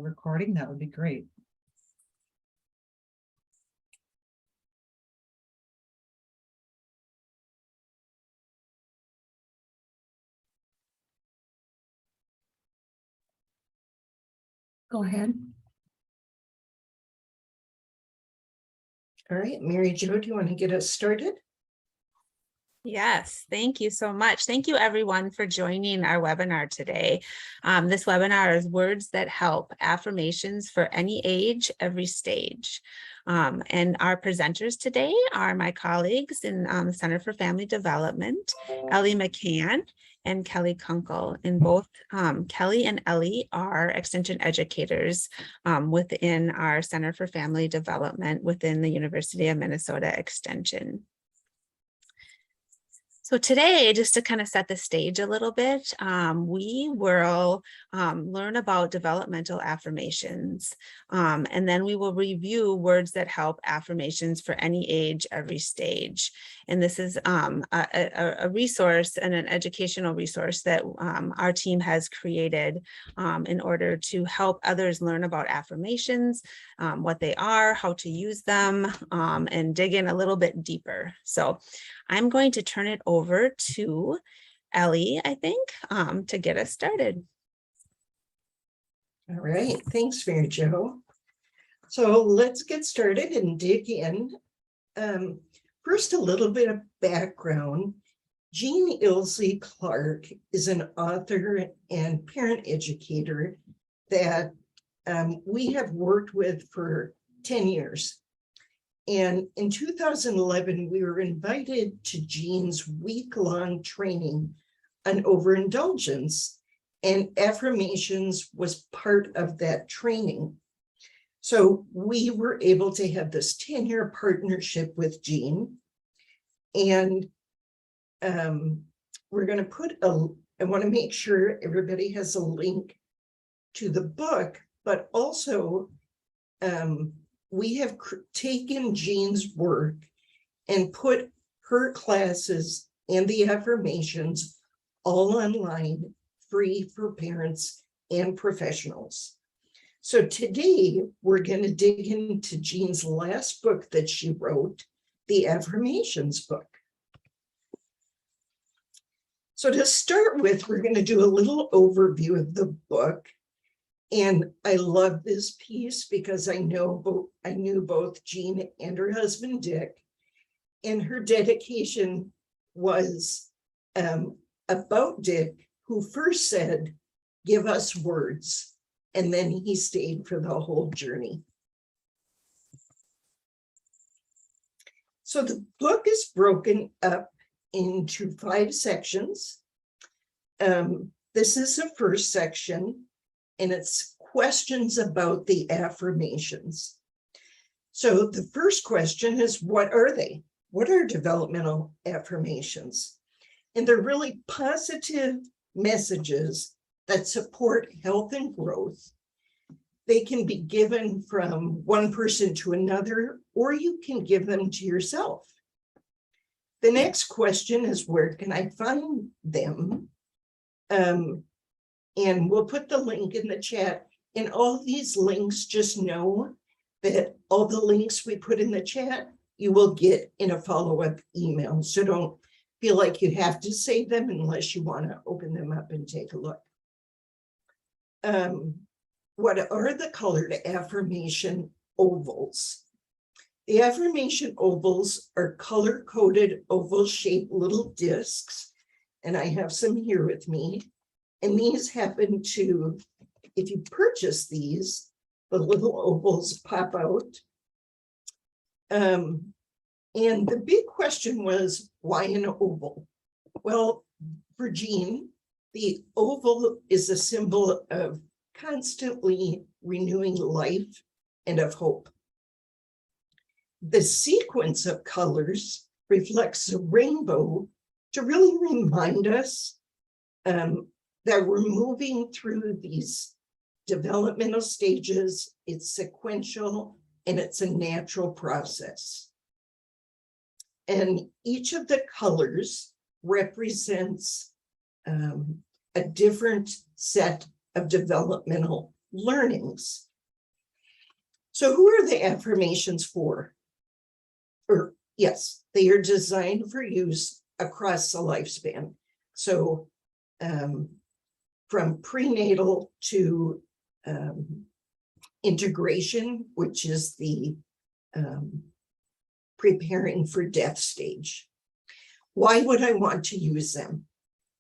recording, that would be great. Go ahead. All right, Mary Jo, do you want to get us started? Yes, thank you so much. Thank you everyone for joining our webinar today. This webinar is Words That Help, Affirmations for Any Age, Every Stage. And our presenters today are my colleagues in the Center for Family Development, Ellie McCann and Kelly Kunkel. And both Kelly and Ellie are extension educators within our Center for Family Development within the University of Minnesota Extension. So today, just to kind of set the stage a little bit, we will learn about developmental affirmations, and then we will review words that help, affirmations for any age, every stage. And this is a resource and an educational resource that our team has created in order to help others learn about affirmations, what they are, how to use them, and dig in a little bit deeper. So I'm going to turn it over to Ellie, I think, to get us started. All right, thanks, Mary Jo. So let's get started and dig in. First, a little bit of background. Jean Illsley Clarke is an author and parent educator that we have worked with for 10 years. And in 2011, we were invited to Jean's week-long training on overindulgence, and affirmations was part of that training. So we were able to have this 10-year partnership with Jean. And we're going to put I want to make sure everybody has a link to the book, but also we have taken Jean's work and put her classes and the affirmations all online, free for parents and professionals. So today we're going to dig into Jean's last book that she wrote, the Affirmations book. So to start with, we're going to do a little overview of the book. And I love this piece because I knew both Jean and her husband, Dick, and her dedication was about Dick, who first said, "Give us words," and then he stayed for the whole journey. So the book is broken up into 5 sections. This is the first section, and it's questions about the affirmations. So the first question is, what are they? What are developmental affirmations? And they're really positive messages that support health and growth. They can be given from one person to another, or you can give them to yourself. The next question is, where can I find them? And we'll put the link in the chat. And all these links, just know that all the links we put in the chat, you will get in a follow-up email. So don't feel like you have to save them unless you want to open them up and take a look. What are the colored affirmation ovals? The affirmation ovals are color-coded oval-shaped little discs, and I have some here with me. And these happen to, if you purchase these, the little ovals pop out. And the big question was, why an oval? Well, for Jean, the oval is a symbol of constantly renewing life and of hope. The sequence of colors reflects the rainbow to really remind us that we're moving through these developmental stages. It's sequential and it's a natural process. And each of the colors represents a different set of developmental learnings. So who are the affirmations for? Or yes, they are designed for use across the lifespan. So from prenatal to integration, which is the preparing for death stage. Why would I want to use them?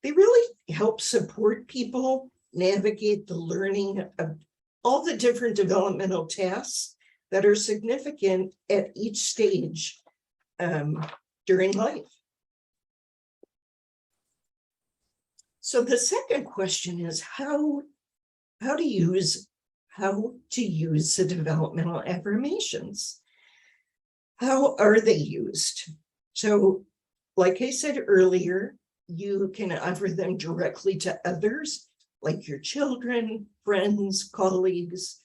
They really help support people navigate the learning of all the different developmental tasks that are significant at each stage during life. So the second question is how to use the developmental affirmations. How are they used? So, like I said earlier, you can offer them directly to others, like your children, friends, colleagues,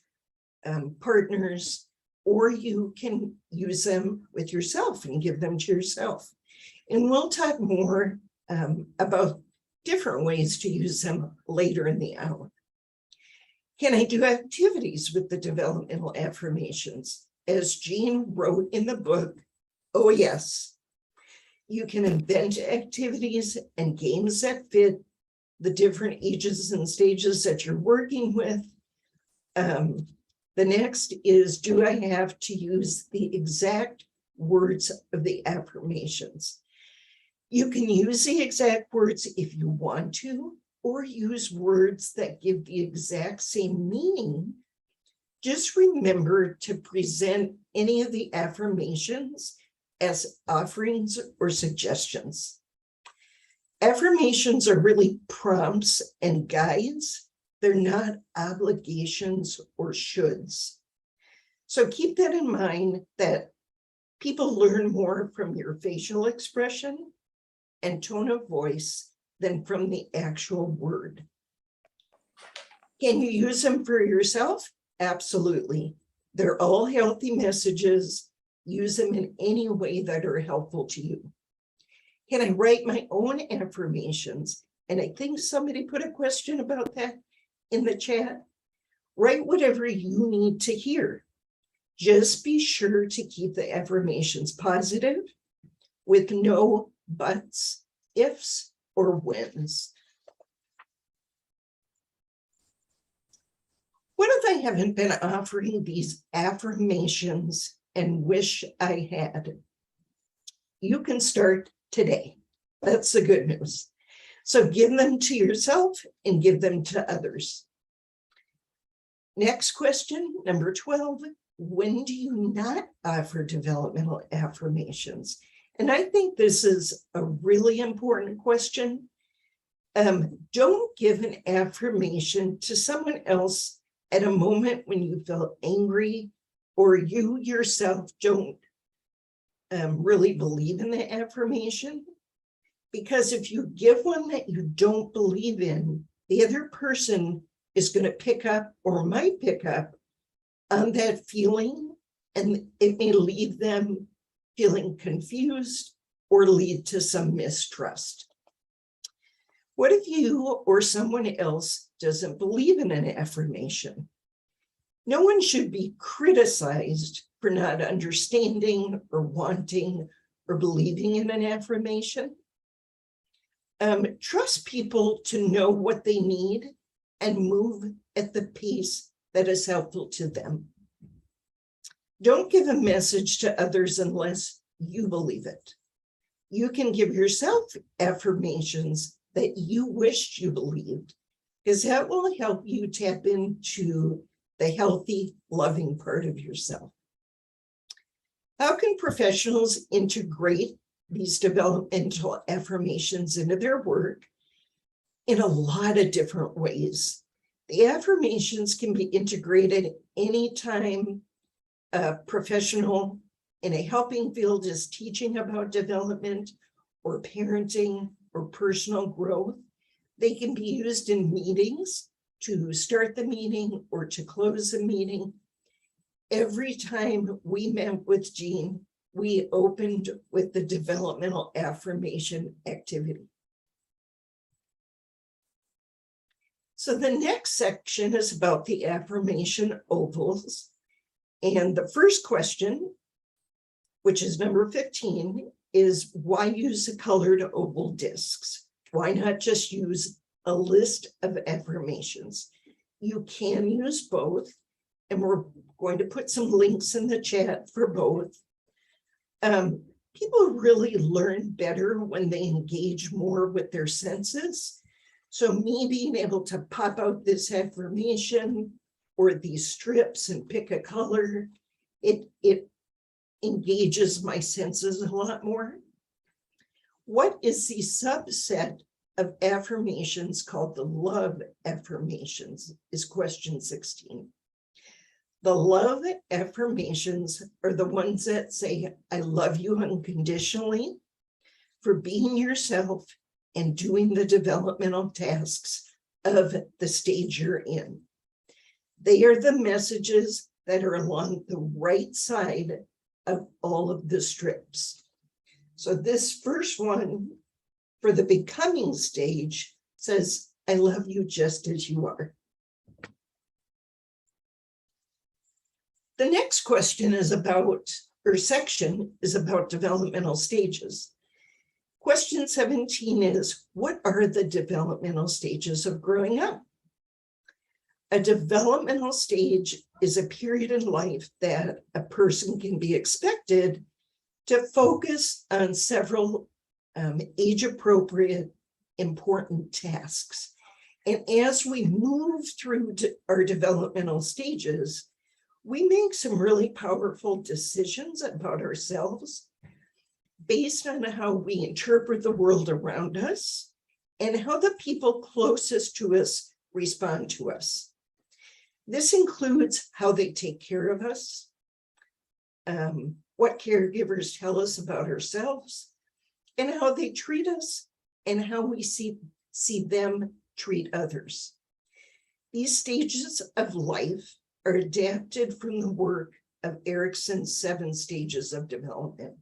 partners, or you can use them with yourself and give them to yourself. And we'll talk more about different ways to use them later in the hour. Can I do activities with the developmental affirmations? As Jean wrote in the book, oh yes. You can invent activities and games that fit the different ages and stages that you're working with. The next is, do I have to use the exact words of the affirmations? You can use the exact words if you want to, or use words that give the exact same meaning. Just remember to present any of the affirmations as offerings or suggestions. Affirmations are really prompts and guides. They're not obligations or shoulds. So keep that in mind, that people learn more from your facial expression and tone of voice than from the actual word. Can you use them for yourself? Absolutely. They're all healthy messages. Use them in any way that are helpful to you. Can I write my own affirmations? And I think somebody put a question about that in the chat. Write whatever you need to hear. Just be sure to keep the affirmations positive with no buts, ifs, or whens. What if I haven't been offering these affirmations and wish I had? You can start today. That's the good news. So give them to yourself and give them to others. Next question, number 12. When do you not offer developmental affirmations? And I think this is a really important question. Don't give an affirmation to someone else at a moment when you feel angry or you yourself don't really believe in the affirmation. Because if you give one that you don't believe in, the other person is going to pick up or might pick up on that feeling, and it may leave them feeling confused or lead to some mistrust. What if you or someone else doesn't believe in an affirmation? No one should be criticized for not understanding or wanting or believing in an affirmation. Trust people to know what they need and move at the pace that is helpful to them. Don't give a message to others unless you believe it. You can give yourself affirmations that you wished you believed, because that will help you tap into the healthy, loving part of yourself. How can professionals integrate these developmental affirmations into their work? In a lot of different ways. The affirmations can be integrated anytime a professional in a helping field is teaching about development or parenting or personal growth. They can be used in meetings to start the meeting or to close the meeting. Every time we met with Jean, we opened with the developmental affirmation activity. So the next section is about the affirmation ovals. And the first question, which is number 15, is why use the colored oval discs? Why not just use a list of affirmations? You can use both, and we're going to put some links in the chat for both. People really learn better when they engage more with their senses. So me being able to pop out this affirmation or these strips and pick a color, it engages my senses a lot more. What is the subset of affirmations called the love affirmations is question 16. The love affirmations are the ones that say, I love you unconditionally for being yourself and doing the developmental tasks of the stage you're in. They are the messages that are along the right side of all of the strips. So this first one for the becoming stage says, I love you just as you are. The next question is about, or section is about developmental stages. Question 17 is, what are the developmental stages of growing up? A developmental stage is a period in life that a person can be expected to focus on several age-appropriate important tasks. And as we move through our developmental stages, we make some really powerful decisions about ourselves based on how we interpret the world around us and how the people closest to us respond to us. This includes how they take care of us, what caregivers tell us about ourselves, and how they treat us, and how we see them treat others. These stages of life are adapted from the work of Erickson's 7 stages of development,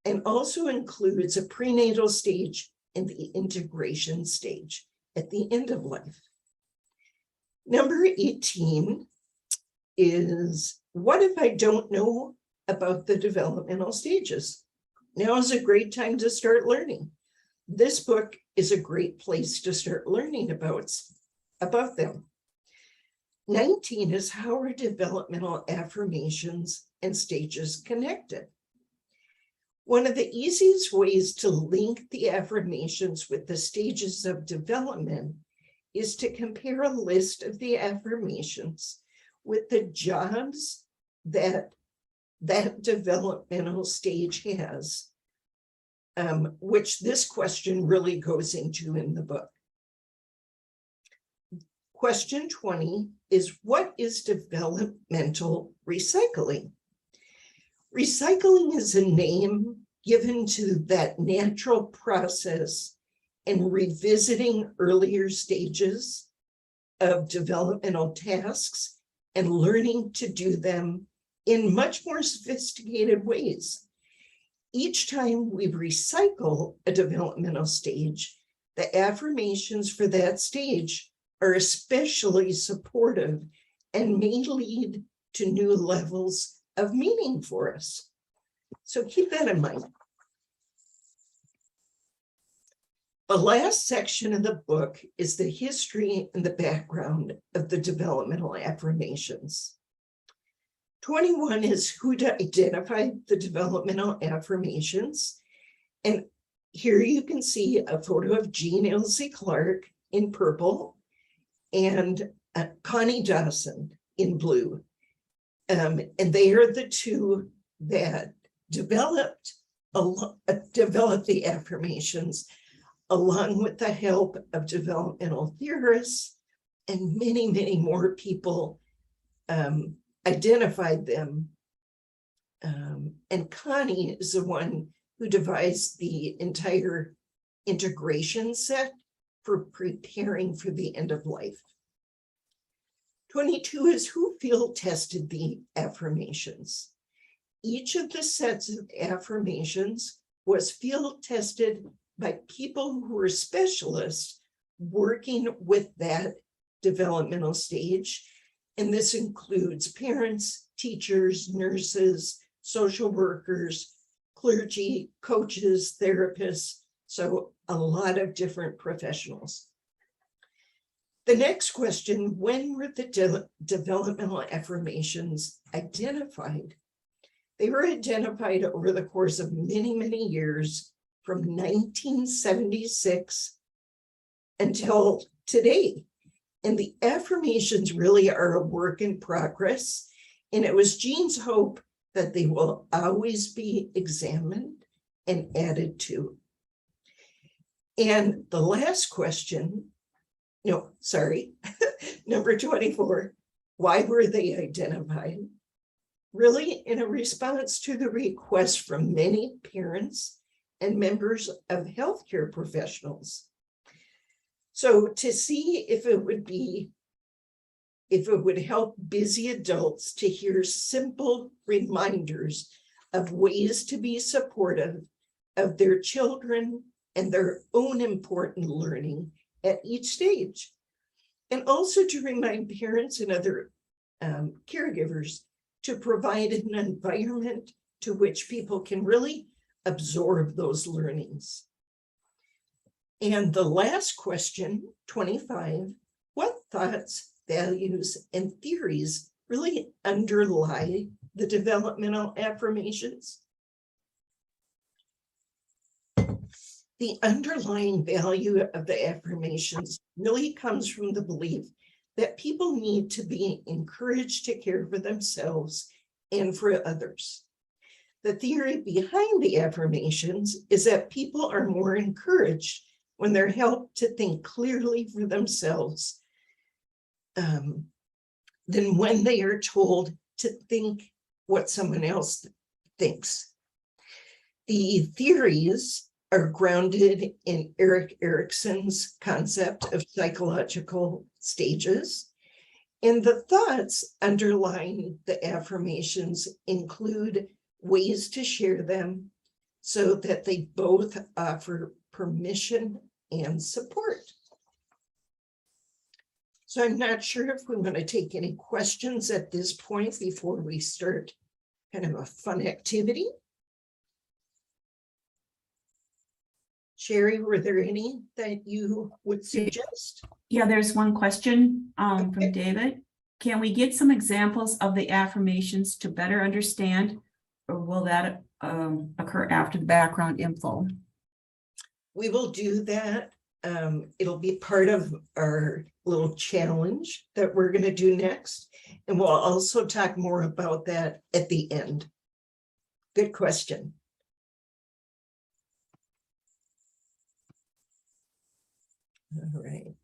and also includes a prenatal stage and the integration stage at the end of life. Number 18 is, what if I don't know about the developmental stages? Now is a great time to start learning. This book is a great place to start learning about them. 19 is, how are developmental affirmations and stages connected? One of the easiest ways to link the affirmations with the stages of development is to compare a list of the affirmations with the jobs that developmental stage has, which this question really goes into in the book. Question 20 is, what is developmental recycling? Recycling is a name given to that natural process in revisiting earlier stages of developmental tasks and learning to do them in much more sophisticated ways. Each time we recycle a developmental stage, the affirmations for that stage are especially supportive and may lead to new levels of meaning for us. So keep that in mind. The last section of the book is the history and the background of the developmental affirmations. 21 is who to identify the developmental affirmations. And here you can see a photo of Jean Illsley Clarke in purple and Connie Dawson in blue. And they are the two that developed the affirmations along with the help of developmental theorists, and many, many more people identified them. And Connie is the one who devised the entire integration set for preparing for the end of life. 22 is who field tested the affirmations. Each of the sets of affirmations was field tested by people who were specialists working with that developmental stage. And this includes parents, teachers, nurses, social workers, clergy, coaches, therapists, so a lot of different professionals. The next question, when were the developmental affirmations identified? They were identified over the course of many, many years from 1976 until today. And the affirmations really are a work in progress. And it was Jean's hope that they will always be examined and added to. And the last question, number 24, why were they identified? Really in a response to the request from many parents and members of healthcare professionals. So to see if it would help busy adults to hear simple reminders of ways to be supportive of their children and their own important learning at each stage. And also to remind parents and other caregivers to provide an environment to which people can really absorb those learnings. And the last question, 25, what thoughts, values, and theories really underlie the developmental affirmations? The underlying value of the affirmations really comes from the belief that people need to be encouraged to care for themselves and for others. The theory behind the affirmations is that people are more encouraged when they're helped to think clearly for themselves than when they are told to think what someone else thinks. The theories are grounded in Erik Erikson's concept of psychological stages. And the thoughts underlying the affirmations include ways to share them so that they both offer permission and support. So I'm not sure if we want to take any questions at this point before we start kind of a fun activity. Sherry, were there any that you would suggest? Yeah, there's one question Okay. from David. Can we get some examples of the affirmations to better understand, or will that occur after the background info? We will do that. It'll be part of our little challenge that we're going to do next. And we'll also talk more about that at the end. Good question. All right.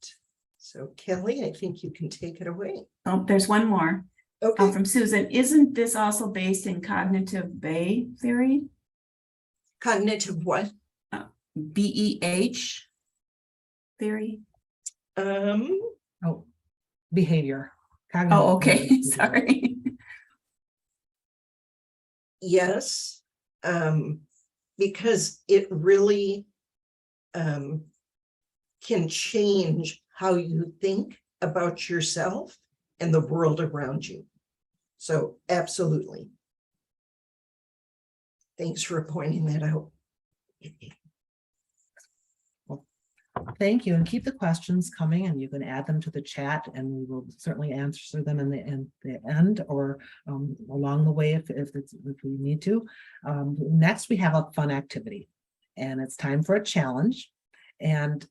So Kelly, I think you can take it away. Oh, there's one more Okay. from Susan. Isn't this also based in cognitive Bay theory? Cognitive what? BEH theory? Behavior. Oh, okay. Sorry. Yes. Because it really can change how you think about yourself and the world around you. So absolutely. Thanks for pointing that out. Thank you, and keep the questions coming, and you can add them to the chat, and we will certainly answer them in the end or along the way if we need to. Next, we have a fun activity, and it's time for a challenge. And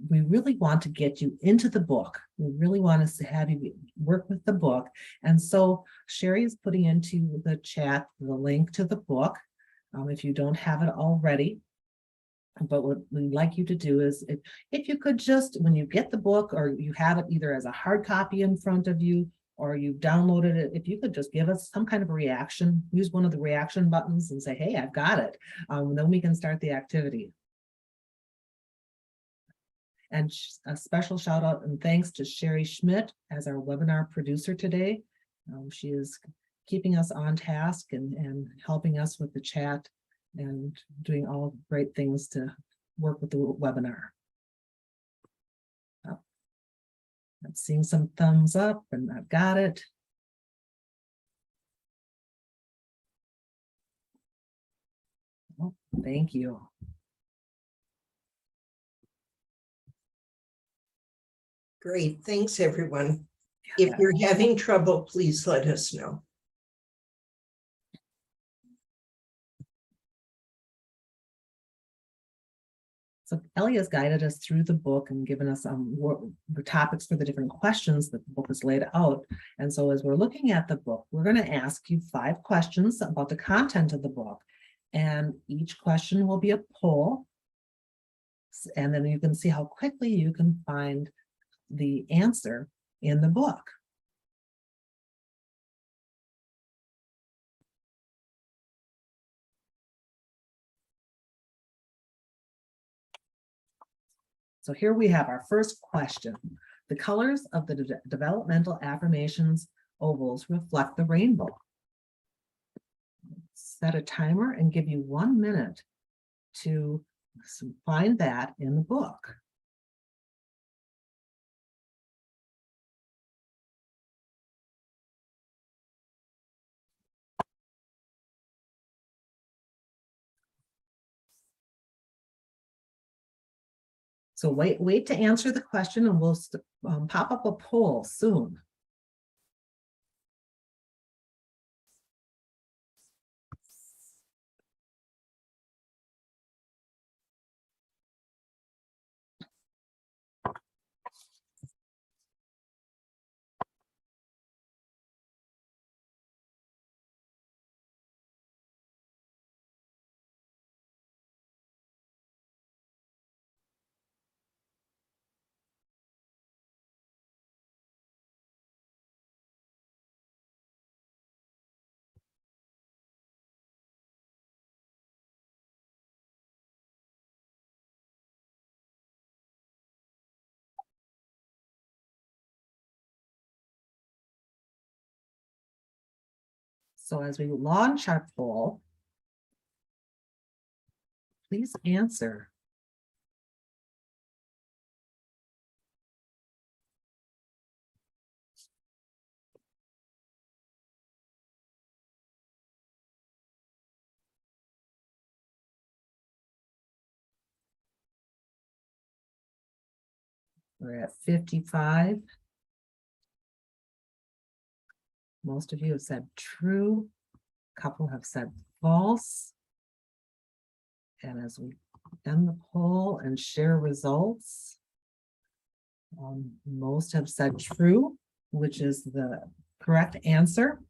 we really want to get you into the book. We really want us to have you work with the book. And so Sherry is putting into the chat the link to the book if you don't have it already. But what we'd like you to do is if you could just, when you get the book or you have it either as a hard copy in front of you or you've downloaded it, if you could just give us some kind of a reaction, use one of the reaction buttons and say, hey, I've got it. Then we can start the activity. And a special shout out and thanks to Sherry Schmidt as our webinar producer today. She is keeping us on task and helping us with the chat and doing all great things to work with the webinar. I'm seeing some thumbs up and I've got it. Oh, thank you. Great, thanks, everyone. If you're having trouble, please let us know. So Ellie has guided us through the book and given us the topics for the different questions that the book is laid out. And so as we're looking at the book, we're going to ask you 5 questions about the content of the book. And each question will be a poll. And then you can see how quickly you can find the answer in the book. So here we have our first question. The colors of the developmental affirmations ovals reflect the rainbow. Set a timer and give you 1 minute to find that in the book. So wait to answer the question and we'll pop up a poll soon. So as we launch our poll, please answer. We're at 55. Most of you have said true. A couple have said false. And as we end the poll and share results, most have said true, which is the correct answer.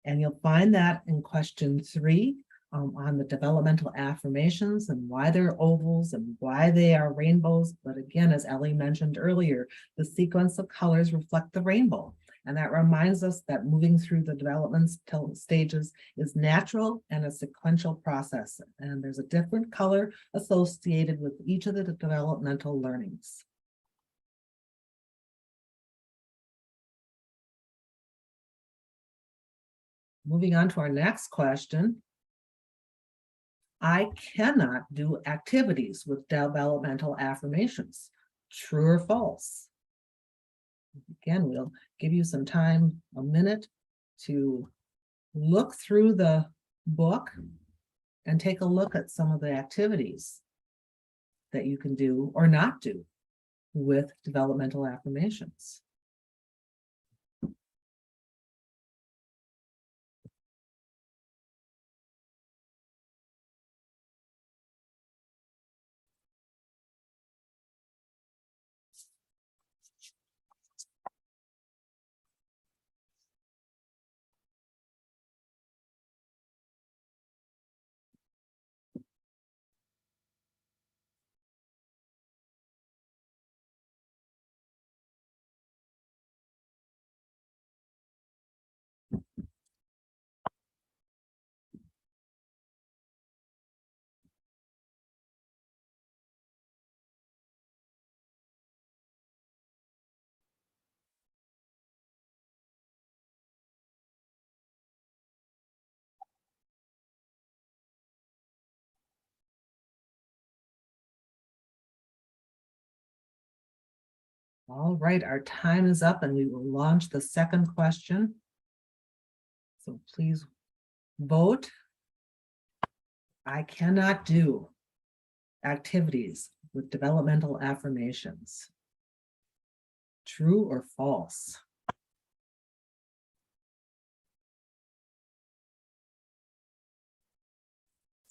And you'll find that in question 3 on the developmental affirmations and why they're ovals and why they are rainbows. But again, as Ellie mentioned earlier, the sequence of colors reflect the rainbow. And that reminds us that moving through the developmental stages is natural and a sequential process. And there's a different color associated with each of the developmental learnings. Moving on to our next question. I cannot do activities with developmental affirmations. True or false? Again, we'll give you some time, a minute, to look through the book and take a look at some of the activities that you can do or not do with developmental affirmations. All right, our time is up and we will launch the second question. So please vote. I cannot do activities with developmental affirmations. True or false?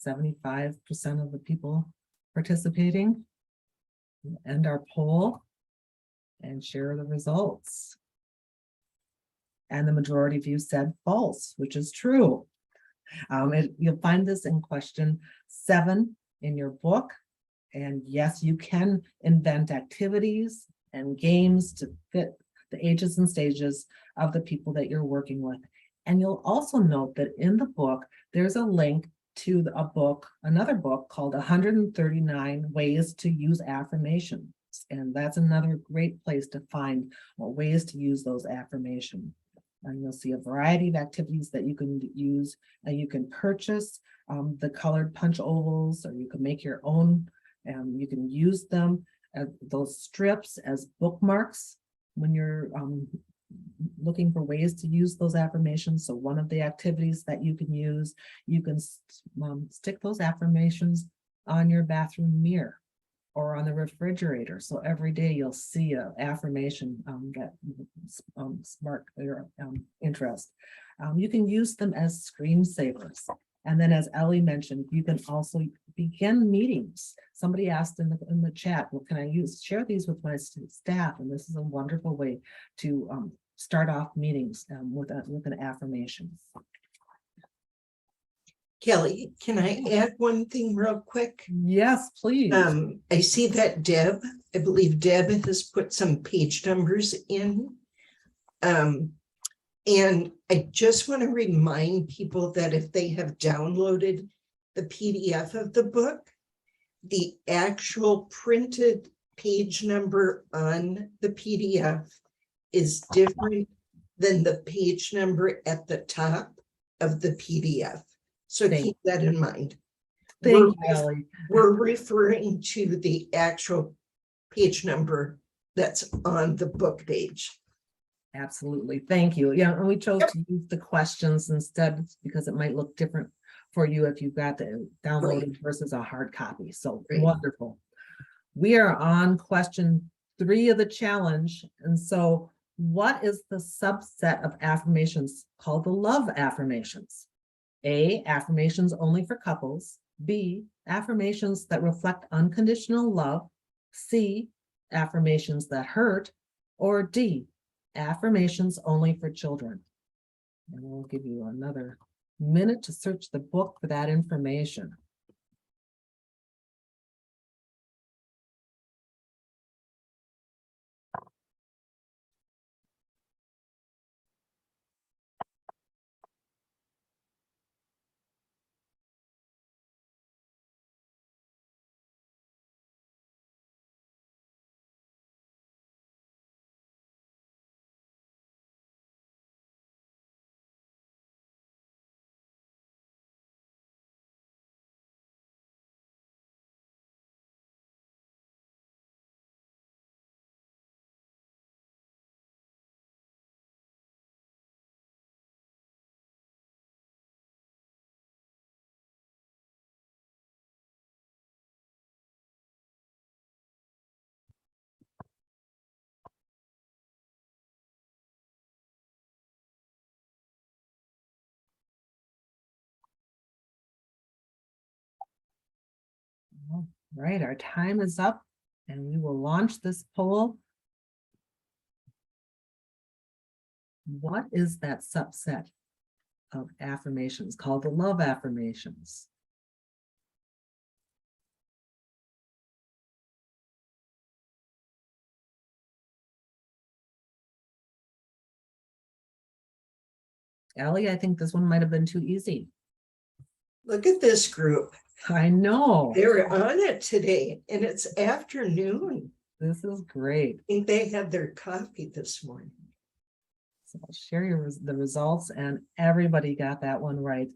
.75% of the people participating. We'll end our poll and share the results. And the majority of you said false, which is true. You'll find this in question 7 in your book. And yes, you can invent activities and games to fit the ages and stages of the people that you're working with. And you'll also note that in the book, there's a link to another book called 139 Ways to Use Affirmations. And that's another great place to find ways to use those affirmations. And you'll see a variety of activities that you can use, and you can purchase the colored punch ovals, or you can make your own, and you can use them as those strips as bookmarks when you're looking for ways to use those affirmations. So one of the activities that you can use, you can stick those affirmations on your bathroom mirror or on the refrigerator. So every day you'll see an affirmation that spark your interest. You can use them as screensavers. And then, as Ellie mentioned, you can also begin meetings. Somebody asked in the chat, well, can I share these with my staff? And this is a wonderful way to start off meetings with an affirmation. Kelly, can I add one thing real quick? Yes, please. I see that I believe Deb has put some page numbers in. And I just want to remind people that if they have downloaded the PDF of the book, the actual printed page number on the PDF is different than the page number at the top of the PDF. So keep that in mind. Thank you, Ellie. We're referring to the actual page number that's on the book page. Absolutely. Thank you. Yeah, and we chose to use the questions instead because it might look different for you if you've got the downloaded versus a hard copy. So wonderful. We are on question 3 of the challenge. And so what is the subset of affirmations called the love affirmations? A, affirmations only for couples. B, affirmations that reflect unconditional love. C, affirmations that hurt. Or D, affirmations only for children. And we'll give you another minute to search the book for that information. All right, our time is up and we will launch this poll. What is that subset of affirmations called the love affirmations? Ellie, I think this one might have been too easy. Look at this group. I know. They're on it today and it's afternoon. This is great. I think they had their coffee this morning. So I'll share the results, and everybody got that one right.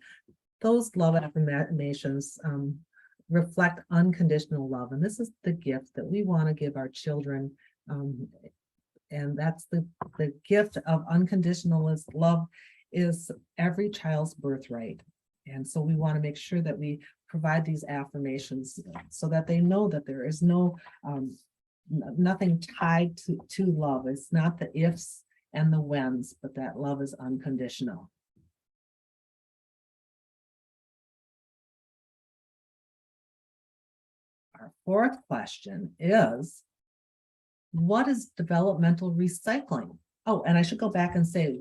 Those love affirmations reflect unconditional love. And this is the gift that we want to give our children And that's the gift of unconditional love is every child's birthright. And so we want to make sure that we provide these affirmations so that they know that there is no nothing tied to love. It's not the ifs and the whens, but that love is unconditional. Our fourth question is, what is developmental recycling? Oh, and I should go back and say,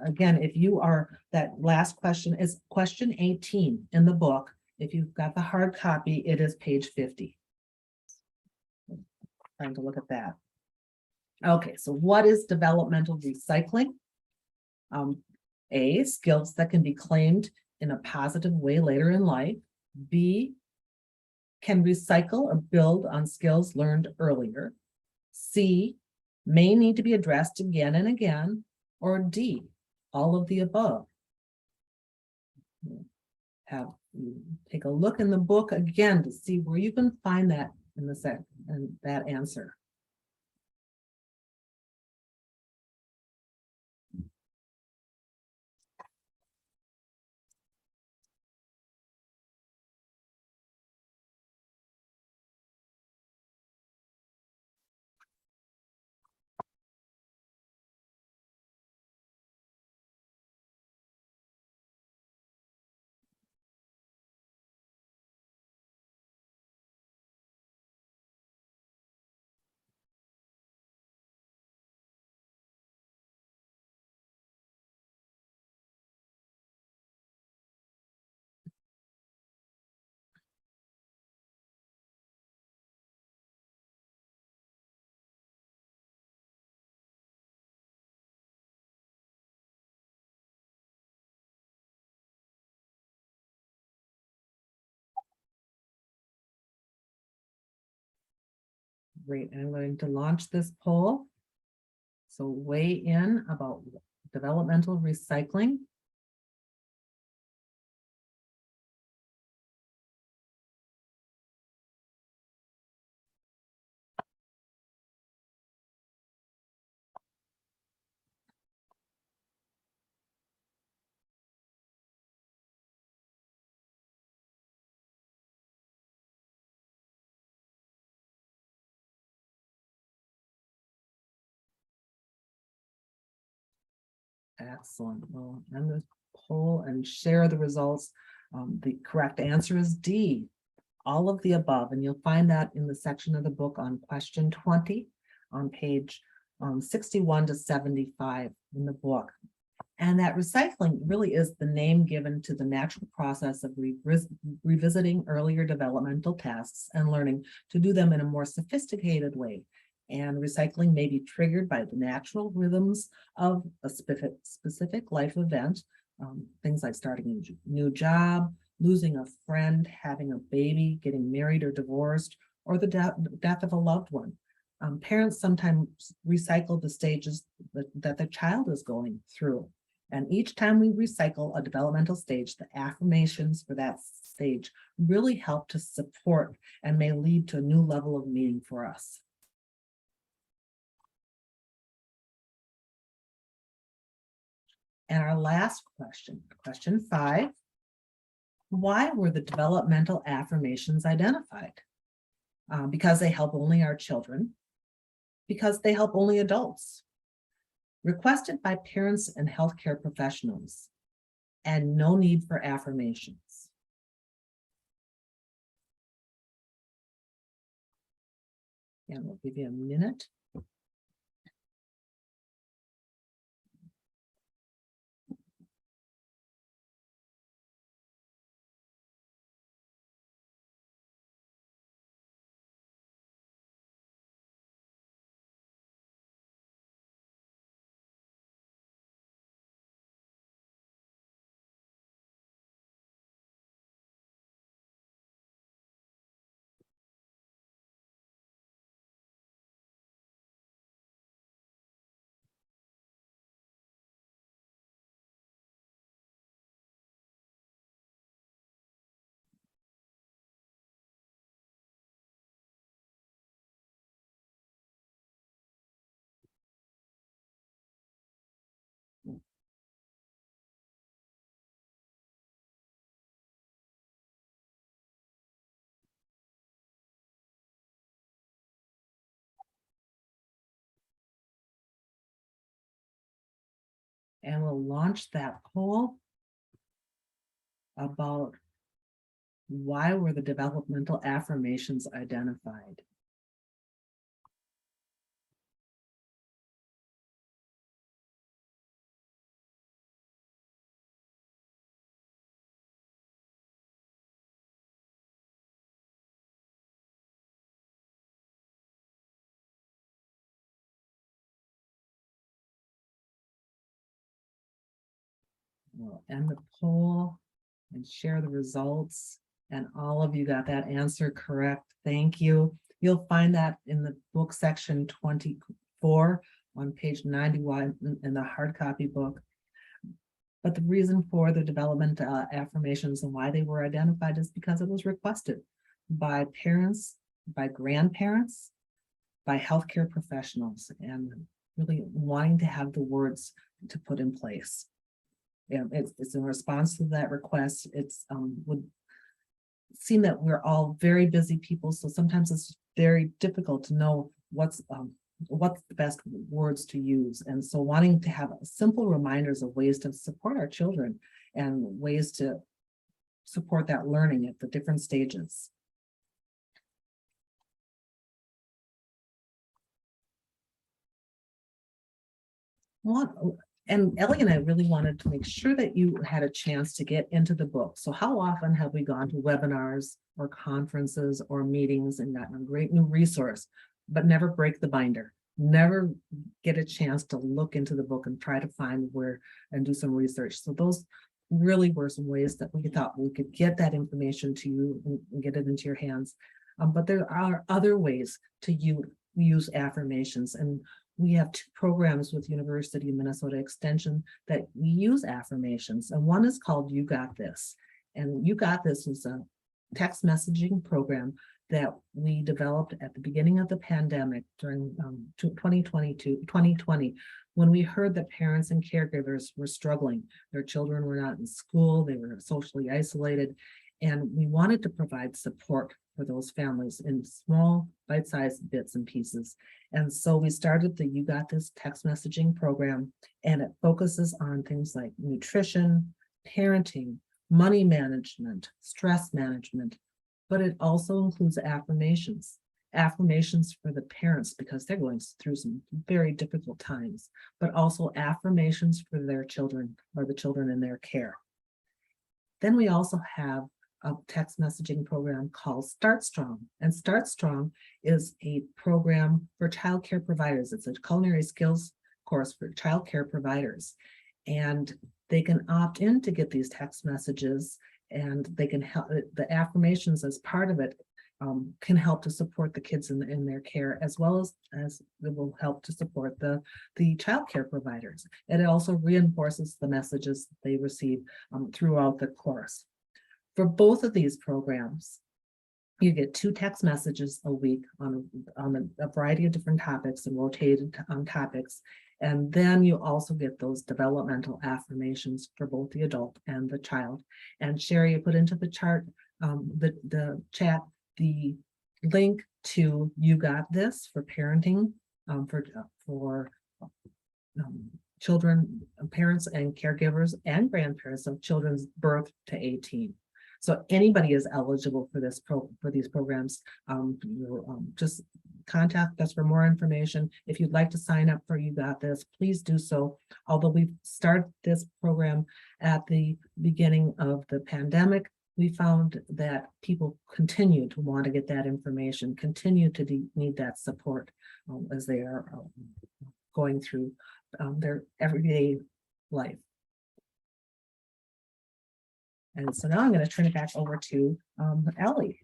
again, if you are, that last question is question 18 in the book. If you've got the hard copy, it is page 50. Trying to look at that. Okay, so what is developmental recycling? A, skills that can be claimed in a positive way later in life. B, can recycle or build on skills learned earlier. C, may need to be addressed again and again. Or D, all of the above. Take a look in the book again to see where you can find that in the set and that answer. Great, I'm going to launch this poll. So weigh in about developmental recycling. Excellent. Well, end the poll and share the results. The correct answer is D, all of the above, and you'll find that in the section of the book on question 20 on page 61 to 75 in the book. And that recycling really is the name given to the natural process of revisiting earlier developmental tasks and learning to do them in a more sophisticated way. And recycling may be triggered by the natural rhythms of a specific life event, things like starting a new job, losing a friend, having a baby, getting married or divorced, or the death of a loved one. Parents sometimes recycle the stages that the child is going through. And each time we recycle a developmental stage, the affirmations for that stage really help to support and may lead to a new level of meaning for us. And our last question, question 5, why were the developmental affirmations identified? Because they help only our children, because they help only adults, requested by parents and healthcare professionals, and no need for affirmations. And we'll give you a minute. and we'll launch that poll about why were the developmental affirmations identified. We'll end the poll and share the results. And all of you got that answer correct. Thank you. You'll find that in the book section 24 on page 91 in the hard copy book. But the reason for the development affirmations and why they were identified is because it was requested by parents, by grandparents, by healthcare professionals, and really wanting to have the words to put in place. Yeah, it's in response to that request. It's would seem that we're all very busy people, so sometimes it's very difficult to know what's the best words to use. And so wanting to have simple reminders of ways to support our children and ways to support that learning at the different stages. And Ellie and I really wanted to make sure that you had a chance to get into the book. So how often have we gone to webinars or conferences or meetings and gotten a great new resource, but never break the binder, never get a chance to look into the book and try to find where and do some research. So those really were some ways that we thought we could get that information to you and get it into your hands. But there are other ways to use affirmations, and we have two programs with University of Minnesota Extension that we use affirmations, and one is called You Got This. And You Got This is a text messaging program that we developed at the beginning of the pandemic during 2020, when we heard that parents and caregivers were struggling. Their children were not in school, they were socially isolated, and we wanted to provide support for those families in small bite-sized bits and pieces. And so we started the You Got This text messaging program, and it focuses on things like nutrition, parenting, money management, stress management, but it also includes affirmations for the parents because they're going through some very difficult times, but also affirmations for their children or the children in their care. Then we also have a text messaging program called Start Strong. And Start Strong is a program for childcare providers. It's a culinary skills course for childcare providers. And they can opt in to get these text messages, and they can help, the affirmations as part of it can help to support the kids in their care, as well as it will help to support the childcare providers. And it also reinforces the messages they receive throughout the course. For both of these programs, you get 2 text messages a week on a variety of different topics and rotated topics. And then you also get those developmental affirmations for both the adult and the child. And Sherry, you put into the chart, the chat, the link to You Got This for parenting, for children, parents and caregivers and grandparents of children's birth to 18. So anybody is eligible for this for these programs. Just contact us for more information. If you'd like to sign up for You Got This, please do so. Although we started this program at the beginning of the pandemic, we found that people continue to want to get that information, continue to need that support as they are going through their everyday life. And so now I'm going to turn it back over to Ellie.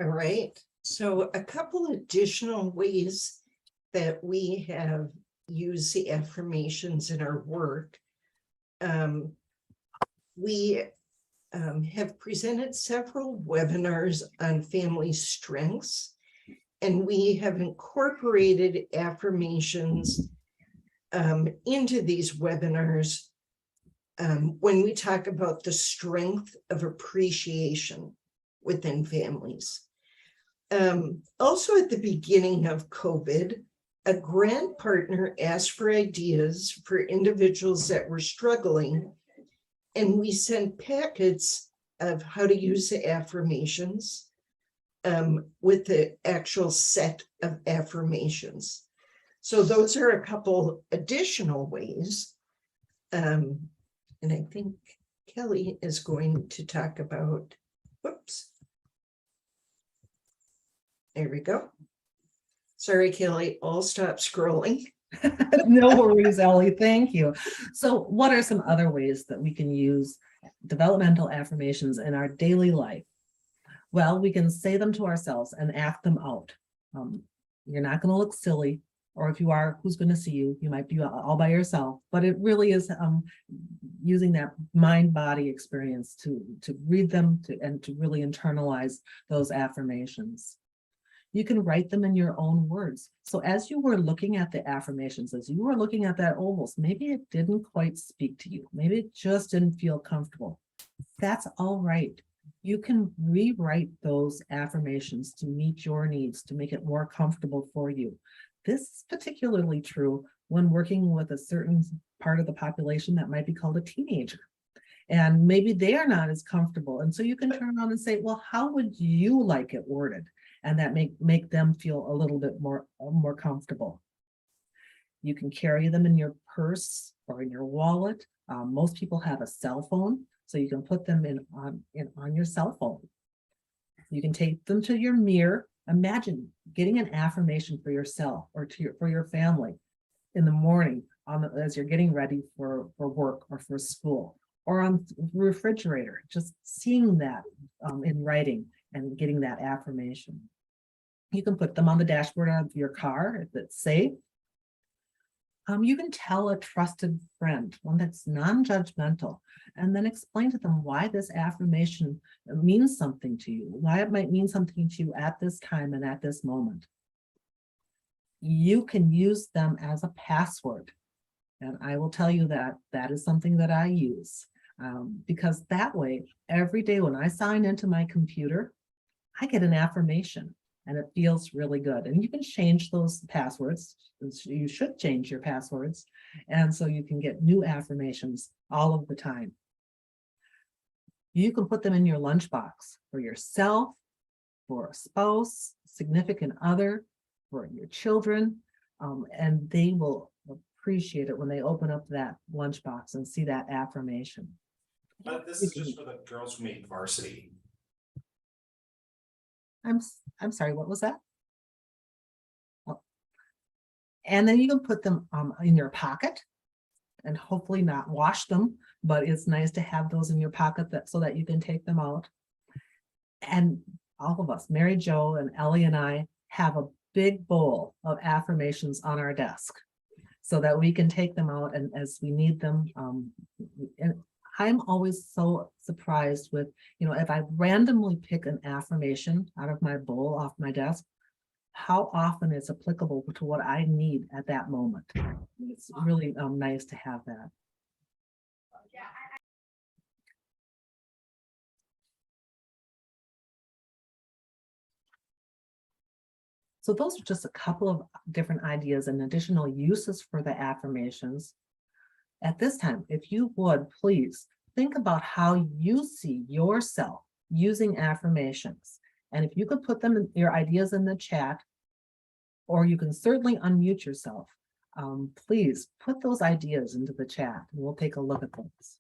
All right. So a couple additional ways that we have used the affirmations in our work. We have presented several webinars on family strengths, and we have incorporated affirmations into these webinars when we talk about the strength of appreciation within families. Also at the beginning of COVID, a grant partner asked for ideas for individuals that were struggling, and we sent packets of how to use the affirmations with the actual set of affirmations. So those are a couple additional ways. And I think Kelly is going to talk about, whoops. There we go. Sorry, Kelly, I'll stop scrolling. No worries, Ellie. Thank you. So what are some other ways that we can use developmental affirmations in our daily life? Well, we can say them to ourselves and act them out. You're not going to look silly, or if you are, who's going to see you? You might be all by yourself, but it really is using that mind-body experience to read them and to really internalize those affirmations. You can write them in your own words. So as you were looking at the affirmations, as you were looking at that almost, maybe it didn't quite speak to you. Maybe it just didn't feel comfortable. That's all right. You can rewrite those affirmations to meet your needs, to make it more comfortable for you. This is particularly true when working with a certain part of the population that might be called a teenager. And maybe they are not as comfortable. And so you can turn around and say, well, how would you like it worded? And that make them feel a little bit more comfortable. You can carry them in your purse or in your wallet. Most people have a cell phone, so you can put them on your cell phone. You can take them to your mirror. Imagine getting an affirmation for yourself or for your family in the morning as you're getting ready for work or for school, or on the refrigerator, just seeing that in writing and getting that affirmation. You can put them on the dashboard of your car if it's safe. You can tell a trusted friend, one that's non-judgmental, and then explain to them why this affirmation means something to you, why it might mean something to you at this time and at this moment. You can use them as a password. And I will tell you that that is something that I use because that way, every day when I sign into my computer, I get an affirmation and it feels really good. And you can change those passwords. You should change your passwords. And so you can get new affirmations all of the time. You can put them in your lunchbox for yourself, for a spouse, significant other, for your children, and they will appreciate it when they open up that lunchbox and see that affirmation. But this is just for the girls who made varsity. I'm sorry, what was that? Oh. And then you can put them in your pocket and hopefully not wash them, but it's nice to have those in your pocket so that you can take them out. And all of us, Mary Jo and Ellie and I, have a big bowl of affirmations on our desk so that we can take them out and as we need them. And I'm always so surprised with, if I randomly pick an affirmation out of my bowl off my desk, how often it's applicable to what I need at that moment. It's really nice to have that. So those are just a couple of different ideas and additional uses for the affirmations. At this time, if you would, please think about how you see yourself using affirmations. And if you could put them in your ideas in the chat, or you can certainly unmute yourself, please put those ideas into the chat and we'll take a look at those.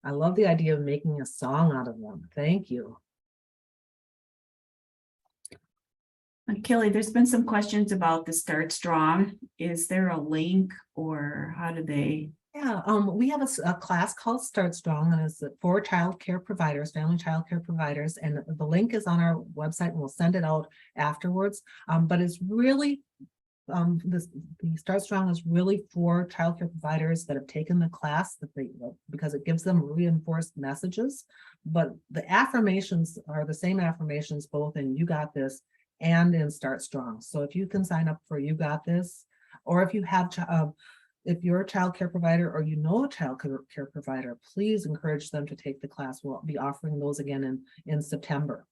I love the idea of making a song out of them. Thank you. Kelly, there's been some questions about the Start Strong. Is there a link or how do they? Yeah, we have a class called Start Strong, and it's for child care providers, family child care providers, and the link is on our website and we'll send it out afterwards. But it's really, the Start Strong is really for child care providers that have taken the class because it gives them reinforced messages. But the affirmations are the same affirmations both in You Got This and in Start Strong. So if you can sign up for You Got This, or if you have if you're a child care provider or you know a child care provider, please encourage them to take the class. We'll be offering those again in September.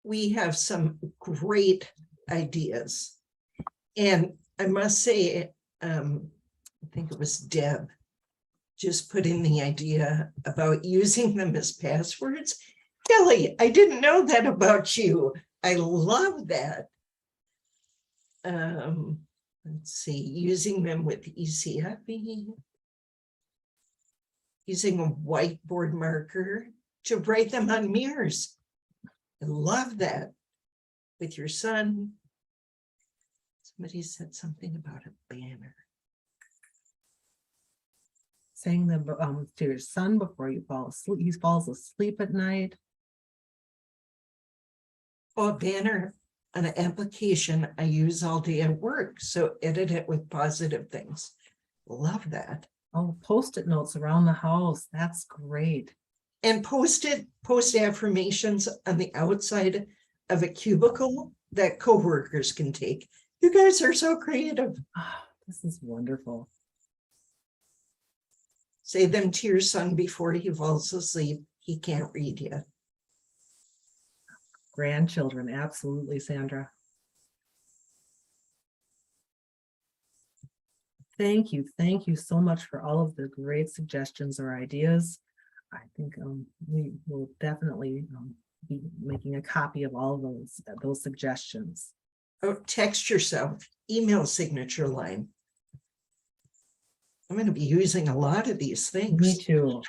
We have some great ideas. And I must say, I think it was Deb just put in the idea about using them as passwords. Kelly, I didn't know that about you. I love that. Let's see, using them with Easy Happy. Using a whiteboard marker to write them on mirrors. I love that. With your son. Somebody said something about a banner. Saying them to your son before you fall asleep. He falls asleep at night. Oh, a banner, an application I use all day at work. So edit it with positive things. Love that. Oh, Post-it notes around the house. That's great. And post affirmations on the outside of a cubicle that coworkers can take. You guys are so creative. Oh, this is wonderful. Say them to your son before he falls asleep. He can't read yet. Grandchildren, absolutely, Sandra. Thank you so much for all of the great suggestions or ideas. I think we will definitely be making a copy of all of those suggestions. Oh, text yourself, email signature line. I'm going to be using a lot of these things. Me too.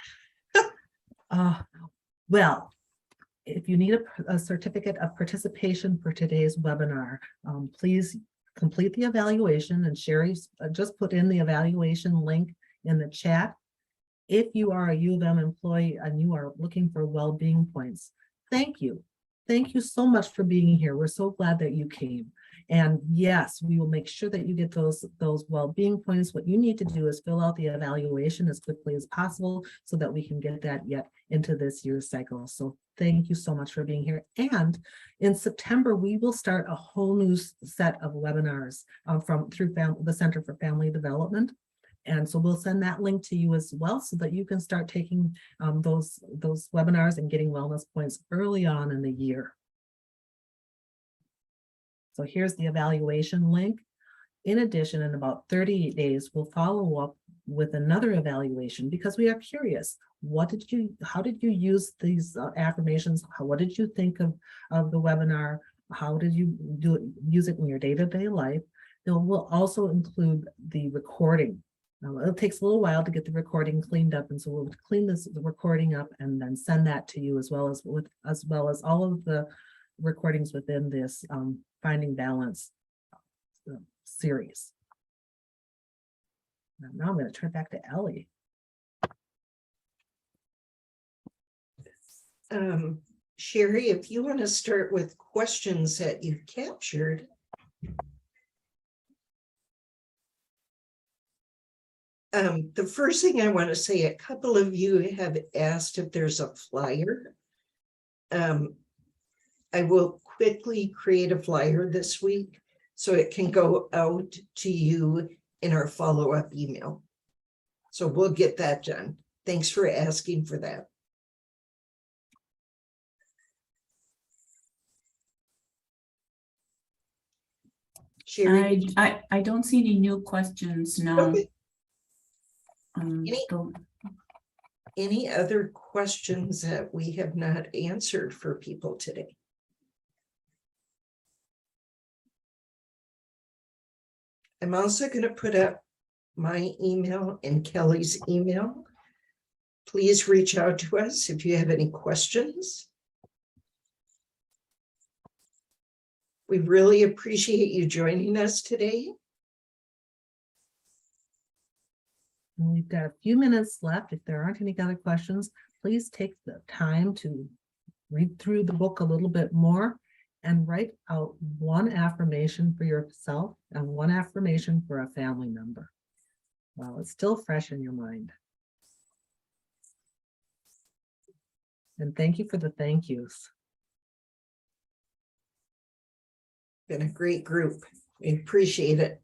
Well, if you need a certificate of participation for today's webinar, please complete the evaluation, and Sherry just put in the evaluation link in the chat. If you are a U of M employee and you are looking for well-being points, thank you. Thank you so much for being here. We're so glad that you came. And yes, we will make sure that you get those well-being points. What you need to do is fill out the evaluation as quickly as possible so that we can get that yet into this year's cycle. So thank you so much for being here. And in September, we will start a whole new set of webinars through the Center for Family Development. And so we'll send that link to you as well so that you can start taking those webinars and getting wellness points early on in the year. So here's the evaluation link. In addition, in about 38 days, we'll follow up with another evaluation because we are curious. How did you use these affirmations? What did you think of the webinar? How did you use it in your day-to-day life? We'll also include the recording. Now, it takes a little while to get the recording cleaned up, and so we'll clean the recording up and then send that to you as well as all of the recordings within this Finding Balance series. Now I'm going to turn back to Ellie. Sherry, if you want to start with questions that you've captured. The first thing I want to say, a couple of you have asked if there's a flyer. I will quickly create a flyer this week so it can go out to you in our follow-up email. So we'll get that done. Thanks for asking for that. Sherry, I don't see any new questions now. okay. Any other questions that we have not answered for people today? I'm also going to put up my email and Kelly's email. Please reach out to us if you have any questions. We really appreciate you joining us today. We've got a few minutes left. If there aren't any other questions, please take the time to read through the book a little bit more and write out one affirmation for yourself and one affirmation for a family member while it's still fresh in your mind. And thank you for the thank yous. Been a great group. We appreciate it.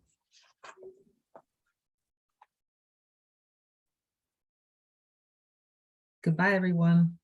Goodbye, everyone.